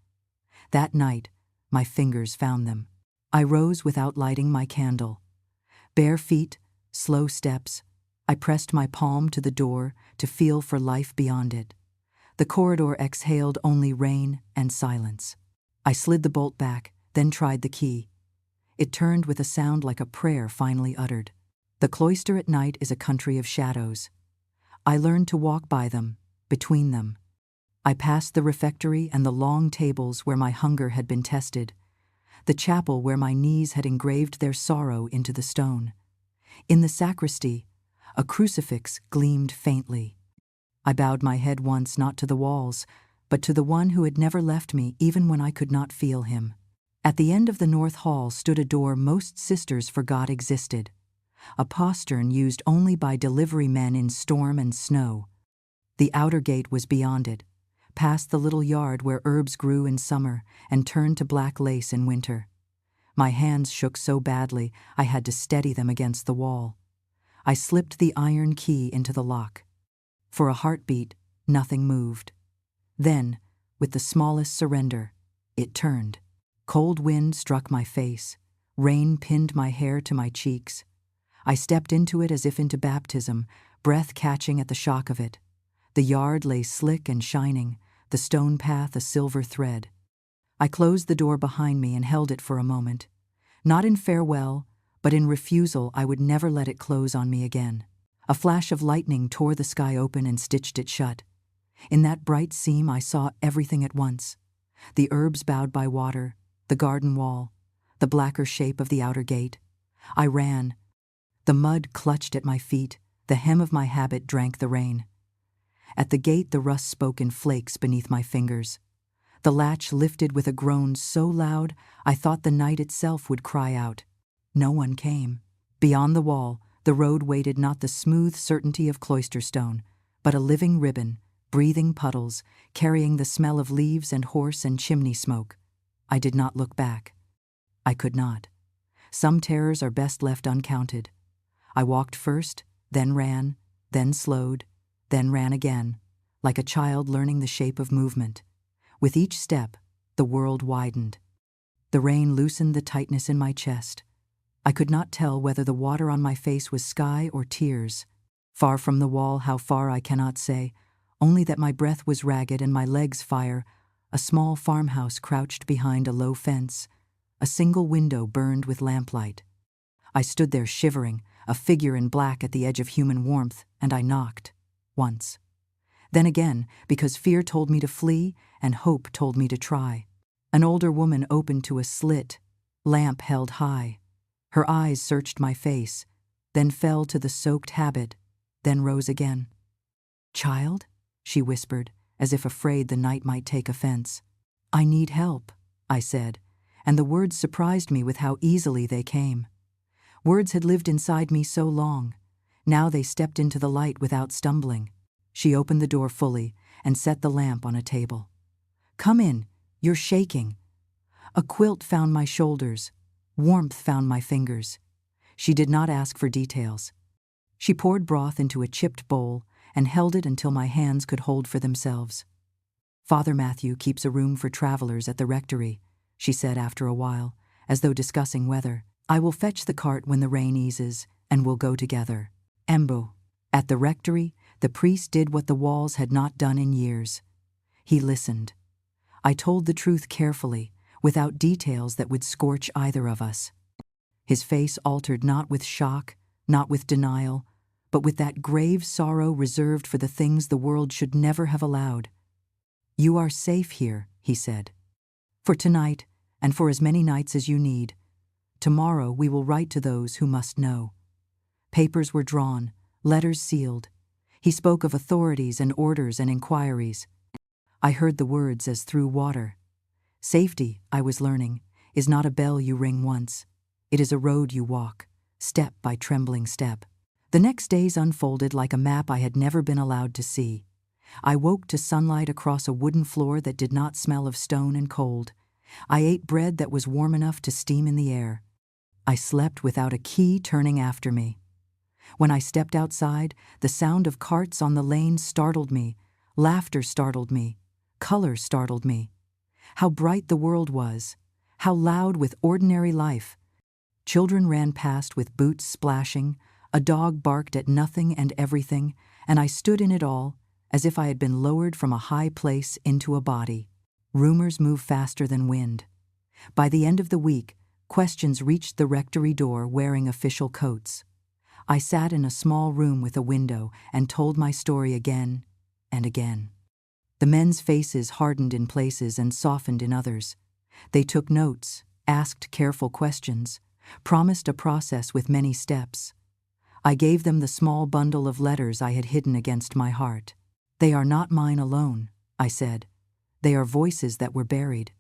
That night, my fingers found them. I rose without lighting my candle. Bare feet, slow steps. I pressed my palm to the door to feel for life beyond it. The corridor exhaled only rain and silence. I slid the bolt back, then tried the key. It turned with a sound like a prayer finally uttered. The cloister at night is a country of shadows. I learned to walk by them, between them. I passed the refectory and the long tables where my hunger had been tested, the chapel where my knees had engraved their sorrow into the stone. In the sacristy, a crucifix gleamed faintly. I bowed my head once not to the walls, but to the one who had never left me even when I could not feel him. At the end of the north hall stood a door most sisters forgot existed, a postern used only by delivery men in storm and snow. The outer gate was beyond it, past the little yard where herbs grew in summer and turned to black lace in winter. My hands shook so badly I had to steady them against the wall. I slipped the iron key into the lock. For a heartbeat, nothing moved. Then, with the smallest surrender, it turned. Cold wind struck my face. Rain pinned my hair to my cheeks. I stepped into it as if into baptism, breath catching at the shock of it. The yard lay slick and shining, the stone path a silver thread. I closed the door behind me and held it for a moment. Not in farewell, but in refusal I would never let it close on me again. A flash of lightning tore the sky open and stitched it shut. In that bright seam I saw everything at once. The herbs bowed by water, the garden wall, the blacker shape of the outer gate. I ran. The mud clutched at my feet, the hem of my habit drank the rain. At the gate the rust spoke in flakes beneath my fingers. The latch lifted with a groan so loud I thought the night itself would cry out. No one came. Beyond the wall, the road waited not the smooth certainty of cloister stone, but a living ribbon, breathing puddles, carrying the smell of leaves and horse and chimney smoke. I did not look back. I could not. Some terrors are best left uncounted. I walked first, then ran, then slowed, then ran again, like a child learning the shape of movement. With each step, the world widened. The rain loosened the tightness in my chest. I could not tell whether the water on my face was sky or tears. Far from the wall, how far I cannot say, only that my breath was ragged and my legs fire. A small farmhouse crouched behind a low fence. A single window burned with lamplight. I stood there shivering, a figure in black at the edge of human warmth, and I knocked. Once. Then again, because fear told me to flee and hope told me to try. An older woman opened to a slit, lamp held high. Her eyes searched my face, then fell to the soaked habit, then rose again. "Child?" she whispered, as if afraid the night might take offense. "I need help," I said, and the words surprised me with how easily they came. Words had lived inside me so long. Now they stepped into the light without stumbling. She opened the door fully and set the lamp on a table. "Come in, you're shaking." A quilt found my shoulders. Warmth found my fingers. She did not ask for details. She poured broth into a chipped bowl and held it until my hands could hold for themselves. "Father Matthew keeps a room for travelers at the rectory," she said after a while, as though discussing weather. "I will fetch the cart when the rain eases, and we'll go together." Embo. At the rectory, the priest did what the walls had not done in years. He listened. I told the truth carefully, without details that would scorch either of us. His face altered not with shock, not with denial, but with that grave sorrow reserved for the things the world should never have allowed. "You are safe here," he said. "For tonight, and for as many nights as you need. Tomorrow we will write to those who must know." Papers were drawn, letters sealed. He spoke of authorities and orders and inquiries. I heard the words as through water. Safety, I was learning, is not a bell you ring once. It is a road you walk, step by trembling step. The next days unfolded like a map I had never been allowed to see. I woke to sunlight across a wooden floor that did not smell of stone and cold. I ate bread that was warm enough to steam in the air. I slept without a key turning after me. When I stepped outside, the sound of carts on the lane startled me, laughter startled me, color startled me. How bright the world was, How loud with ordinary life. Children ran past with boots splashing, a dog barked at nothing and everything, and I stood in it all, as if I had been lowered from a high place into a body. Rumors move faster than wind. By the end of the week, questions reached the rectory door wearing official coats. I sat in a small room with a window and told my story again and again. The men's faces hardened in places and softened in others. They took notes, asked careful questions, promised a process with many steps. I gave them the small bundle of letters I had hidden against my heart. "They are not mine alone," I said. "They are voices that were buried."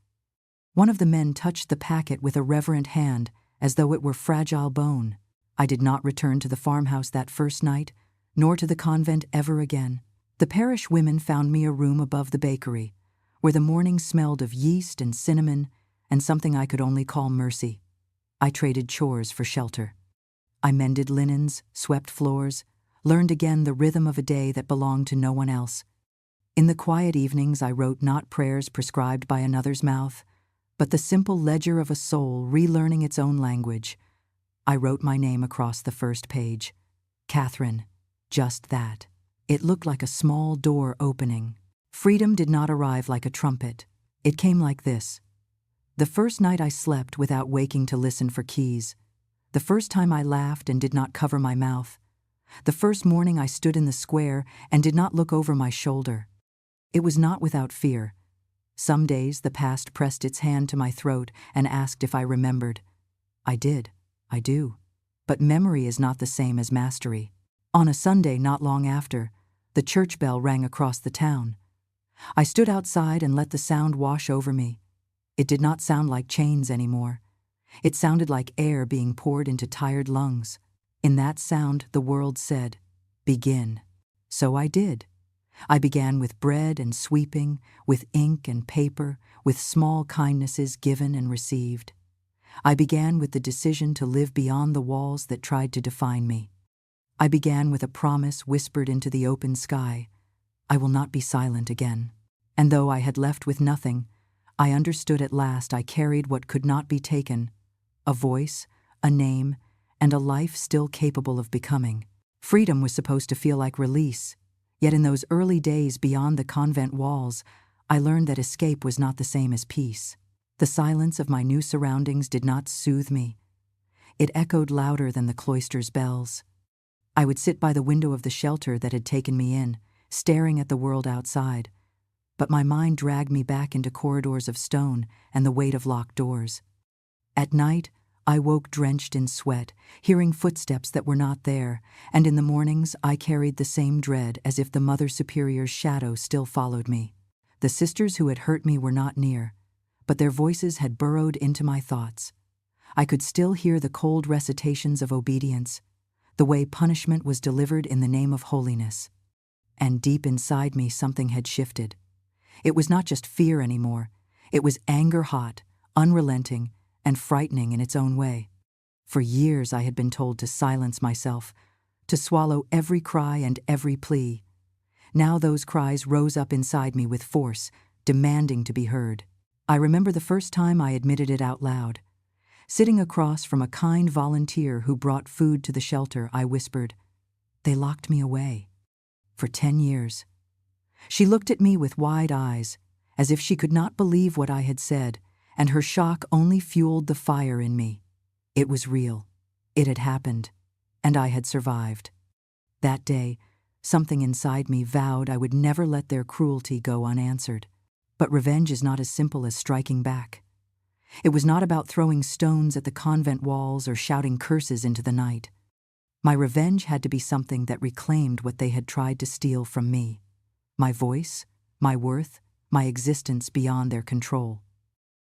One of the men touched the packet with a reverent hand, as though it were fragile bone. I did not return to the farmhouse that first night, nor to the convent ever again. The parish women found me a room above the bakery, where the morning smelled of yeast and cinnamon and something I could only call mercy. I traded chores for shelter. I mended linens, swept floors, learned again the rhythm of a day that belonged to no one else. In the quiet evenings I wrote not prayers prescribed by another's mouth, but the simple ledger of a soul relearning its own language. I wrote my name across the first page. Catherine, just that. It looked like a small door opening. Freedom did not arrive like a trumpet. It came like this. The first night I slept without waking to listen for keys. The first time I laughed and did not cover my mouth. The first morning I stood in the square and did not look over my shoulder. It was not without fear. Some days the past pressed its hand to my throat and asked if I remembered. I did. I do. But memory is not the same as mastery. On a Sunday not long after, the church bell rang across the town. I stood outside and let the sound wash over me. It did not sound like chains anymore. It sounded like air being poured into tired lungs. In that sound, the world said, "Begin." So I did. I began with bread and sweeping, with ink and paper, with small kindnesses given and received. I began with the decision to live beyond the walls that tried to define me. I began with a promise whispered into the open sky. I will not be silent again. And though I had left with nothing, I understood at last I carried what could not be taken, a voice, a name, and a life still capable of becoming. Freedom was supposed to feel like release, yet in those early days beyond the convent walls, I learned that escape was not the same as peace. The silence of my new surroundings did not soothe me. It echoed louder than the cloister's bells. I would sit by the window of the shelter that had taken me in, staring at the world outside, but my mind dragged me back into corridors of stone and the weight of locked doors. At night, I woke drenched in sweat, hearing footsteps that were not there, and in the mornings I carried the same dread as if the Mother Superior's shadow still followed me. The sisters who had hurt me were not near, but their voices had burrowed into my thoughts. I could still hear the cold recitations of obedience, the way punishment was delivered in the name of holiness. And deep inside me something had shifted. It was not just fear anymore. It was anger hot, unrelenting, and frightening in its own way. For years I had been told to silence myself, to swallow every cry and every plea. Now those cries rose up inside me with force, demanding to be heard. I remember the first time I admitted it out loud. Sitting across from a kind volunteer who brought food to the shelter, I whispered, "They locked me away. For 10 years. She looked at me with wide eyes, as if she could not believe what I had said, and her shock only fueled the fire in me. It was real. It had happened, and I had survived. That day, something inside me vowed I would never let their cruelty go unanswered. But revenge is not as simple as striking back. It was not about throwing stones at the convent walls or shouting curses into the night. My revenge had to be something that reclaimed what they had tried to steal from me. My voice, my worth, my existence beyond their control.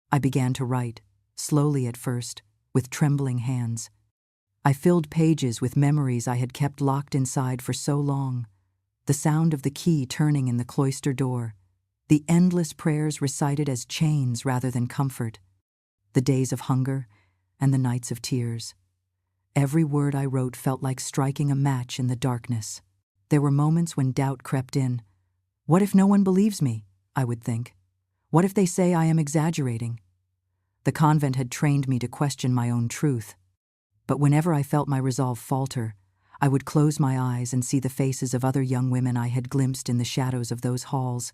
I began to write, slowly at first, with trembling hands. I filled pages with memories I had kept locked inside for so long. The sound of the key turning in the cloister door. The endless prayers recited as chains rather than comfort. The days of hunger and the nights of tears. Every word I wrote felt like striking a match in the darkness. There were moments when doubt crept in. What if no one believes me? I would think. What if they say I am exaggerating? The convent had trained me to question my own truth. But whenever I felt my resolve falter, I would close my eyes and see the faces of other young women I had glimpsed in the shadows of those halls,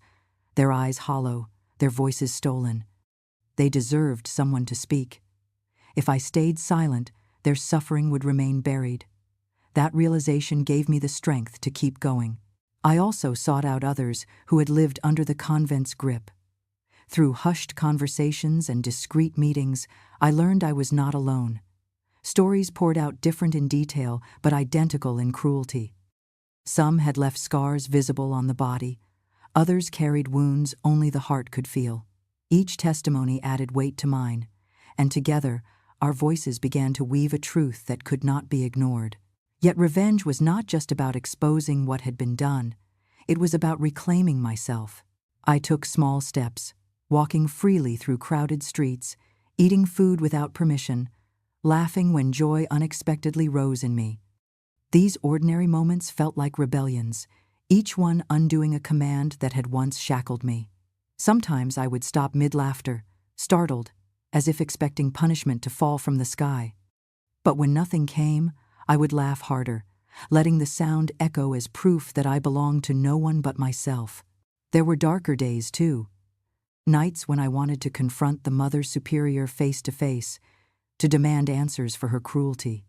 their eyes hollow, their voices stolen. They deserved someone to speak. If I stayed silent, their suffering would remain buried. That realization gave me the strength to keep going. I also sought out others who had lived under the convent's grip. Through hushed conversations and discreet meetings, I learned I was not alone. Stories poured out different in detail, but identical in cruelty. Some had left scars visible on the body. Others carried wounds only the heart could feel. Each testimony added weight to mine, and together, our voices began to weave a truth that could not be ignored. Yet revenge was not just about exposing what had been done. It was about reclaiming myself. I took small steps, walking freely through crowded streets, eating food without permission, laughing when joy unexpectedly rose in me. These ordinary moments felt like rebellions, each one undoing a command that had once shackled me. Sometimes I would stop mid-laughter, startled, as if expecting punishment to fall from the sky. But when nothing came, I would laugh harder, letting the sound echo as proof that I belonged to no one but myself. There were darker days, too. Nights when I wanted to confront the Mother Superior face to face, to demand answers for her cruelty.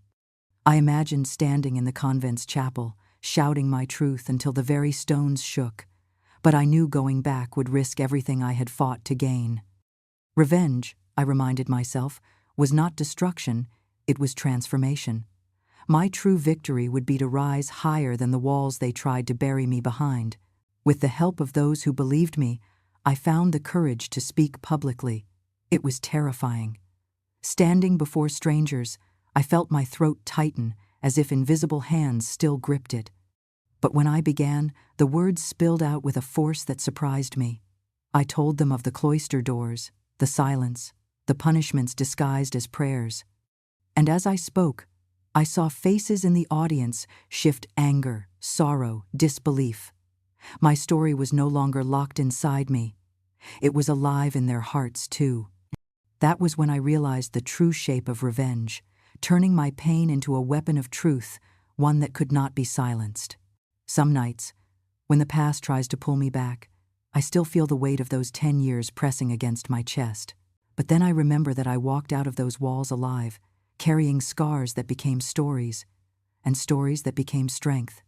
I imagined standing in the convent's chapel, shouting my truth until the very stones shook, but I knew going back would risk everything I had fought to gain. Revenge, I reminded myself, was not destruction, it was transformation. My true victory would be to rise higher than the walls they tried to bury me behind. With the help of those who believed me, I found the courage to speak publicly. It was terrifying. Standing before strangers, I felt my throat tighten as if invisible hands still gripped it. But when I began, the words spilled out with a force that surprised me. I told them of the cloister doors, the silence, the punishments disguised as prayers. And as I spoke, I saw faces in the audience shift anger, sorrow, disbelief. My story was no longer locked inside me. It was alive in their hearts, too. That was when I realized the true shape of revenge, turning my pain into a weapon of truth, one that could not be silenced. Some nights, when the past tries to pull me back, I still feel the weight of those 10 years pressing against my chest. But then I remember that I walked out of those walls alive, carrying scars that became stories, and stories that became strength.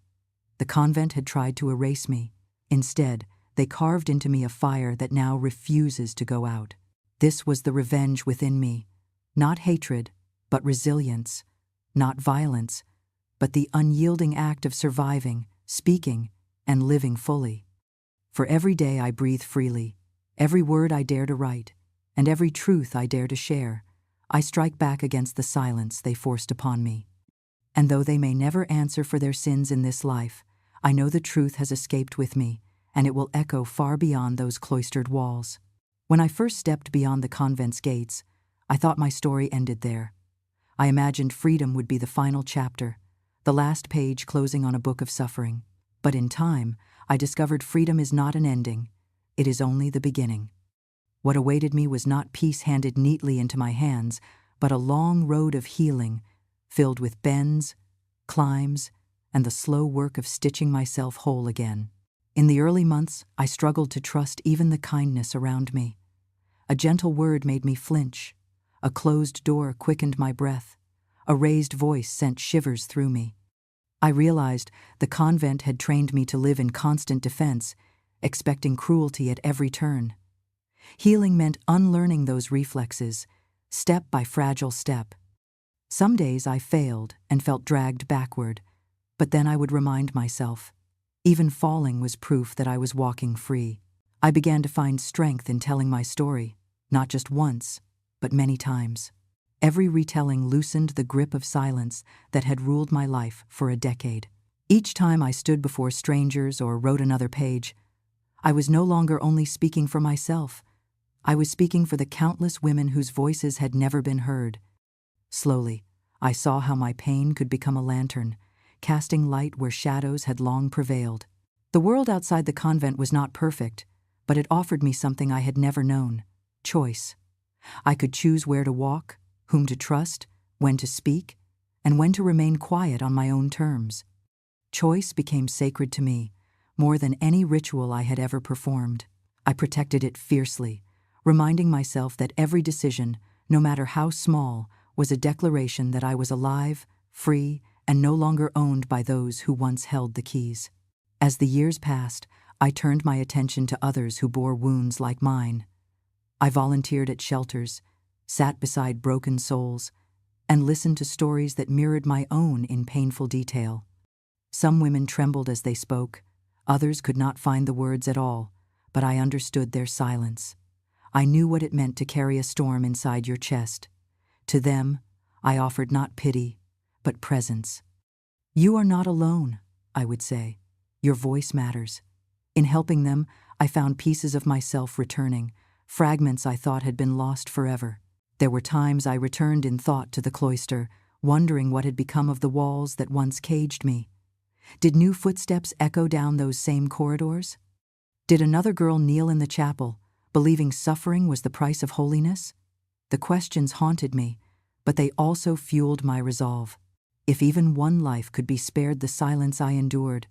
The convent had tried to erase me. Instead, they carved into me a fire that now refuses to go out. This was the revenge within me, not hatred, but resilience, not violence, but the unyielding act of surviving, speaking, and living fully. For every day I breathe freely, every word I dare to write, and every truth I dare to share, I strike back against the silence they forced upon me. And though they may never answer for their sins in this life, I know the truth has escaped with me, and it will echo far beyond those cloistered walls. When I first stepped beyond the convent's gates, I thought my story ended there. I imagined freedom would be the final chapter, the last page closing on a book of suffering. But in time, I discovered freedom is not an ending, it is only the beginning. What awaited me was not peace handed neatly into my hands, but a long road of healing, filled with bends, climbs, and the slow work of stitching myself whole again. In the early months, I struggled to trust even the kindness around me. A gentle word made me flinch. A closed door quickened my breath. A raised voice sent shivers through me. I realized the convent had trained me to live in constant defense, expecting cruelty at every turn. Healing meant unlearning those reflexes, step by fragile step. Some days I failed and felt dragged backward, but then I would remind myself, even falling was proof that I was walking free. I began to find strength in telling my story, not just once, but many times. Every retelling loosened the grip of silence that had ruled my life for a decade. Each time I stood before strangers or wrote another page, I was no longer only speaking for myself. I was speaking for the countless women whose voices had never been heard. Slowly, I saw how my pain could become a lantern, casting light where shadows had long prevailed. The world outside the convent was not perfect, but it offered me something I had never known: choice. I could choose where to walk, whom to trust, when to speak, and when to remain quiet on my own terms. Choice became sacred to me, more than any ritual I had ever performed. I protected it fiercely, reminding myself that every decision, no matter how small, was a declaration that I was alive, free, and no longer owned by those who once held the keys. As the years passed, I turned my attention to others who bore wounds like mine. I volunteered at shelters, sat beside broken souls, and listened to stories that mirrored my own in painful detail. Some women trembled as they spoke, others could not find the words at all, but I understood their silence. I knew what it meant to carry a storm inside your chest. To them, I offered not pity, but presence. "You are not alone," I would say. "Your voice matters." In helping them, I found pieces of myself returning, fragments I thought had been lost forever. There were times I returned in thought to the cloister, wondering what had become of the walls that once caged me. Did new footsteps echo down those same corridors? Did another girl kneel in the chapel, believing suffering was the price of holiness? The questions haunted me, but they also fueled my resolve. If even one life could be spared the silence I endured,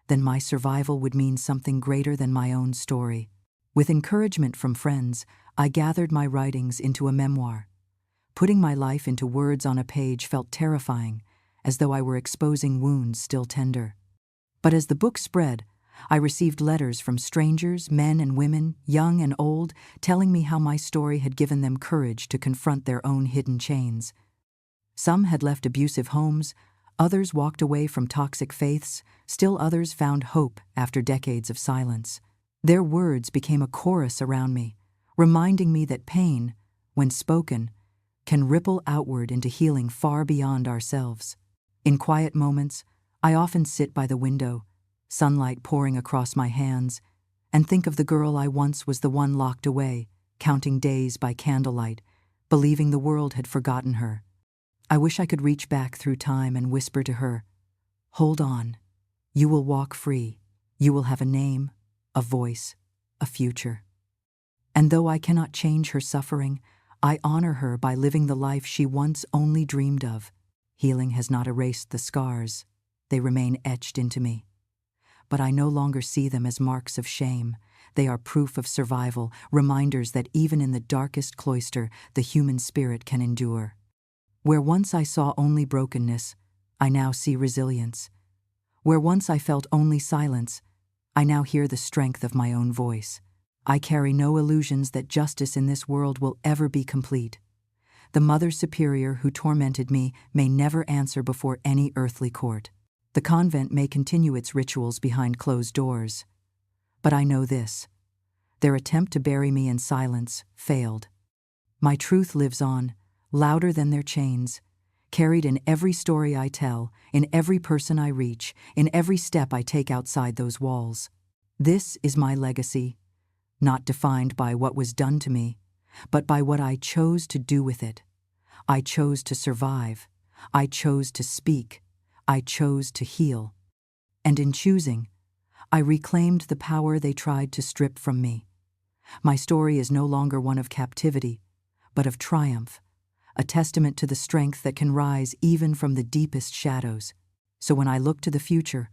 then my survival would mean something greater than my own story. With encouragement from friends, I gathered my writings into a memoir. Putting my life into words on a page felt terrifying, as though I were exposing wounds still tender. But as the book spread, I received letters from strangers, men and women, young and old, telling me how my story had given them courage to confront their own hidden chains. Some had left abusive homes, others walked away from toxic faiths, still others found hope after decades of silence. Their words became a chorus around me, reminding me that pain, when spoken, can ripple outward into healing far beyond ourselves. In quiet moments, I often sit by the window, sunlight pouring across my hands, and think of the girl I once was, the one locked away, counting days by candlelight, believing the world had forgotten her. I wish I could reach back through time and whisper to her, "Hold on. You will walk free. You will have a name, a voice, a future." And though I cannot change her suffering, I honor her by living the life she once only dreamed of. Healing has not erased the scars. They remain etched into me. But I no longer see them as marks of shame. They are proof of survival, reminders that even in the darkest cloister, the human spirit can endure. Where once I saw only brokenness, I now see resilience. Where once I felt only silence, I now hear the strength of my own voice. I carry no illusions that justice in this world will ever be complete. The Mother Superior who tormented me may never answer before any earthly court. The convent may continue its rituals behind closed doors. But I know this: their attempt to bury me in silence failed. My truth lives on, louder than their chains, carried in every story I tell, in every person I reach, in every step I take outside those walls. This is my legacy, not defined by what was done to me, but by what I chose to do with it. I chose to survive. I chose to speak. I chose to heal. And in choosing, I reclaimed the power they tried to strip from me. My story is no longer one of captivity, but of triumph, a testament to the strength that can rise even from the deepest shadows. So when I look to the future,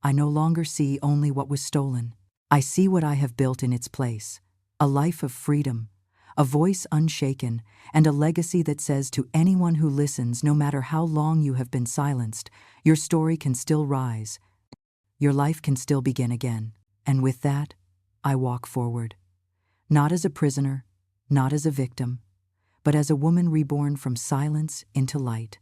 I no longer see only what was stolen. I see what I have built in its place: a life of freedom, a voice unshaken, and a legacy that says to anyone who listens, no matter how long you have been silenced, your story can still rise. Your life can still begin again. And with that, I walk forward. Not as a prisoner, not as a victim, but as a woman reborn from silence into light.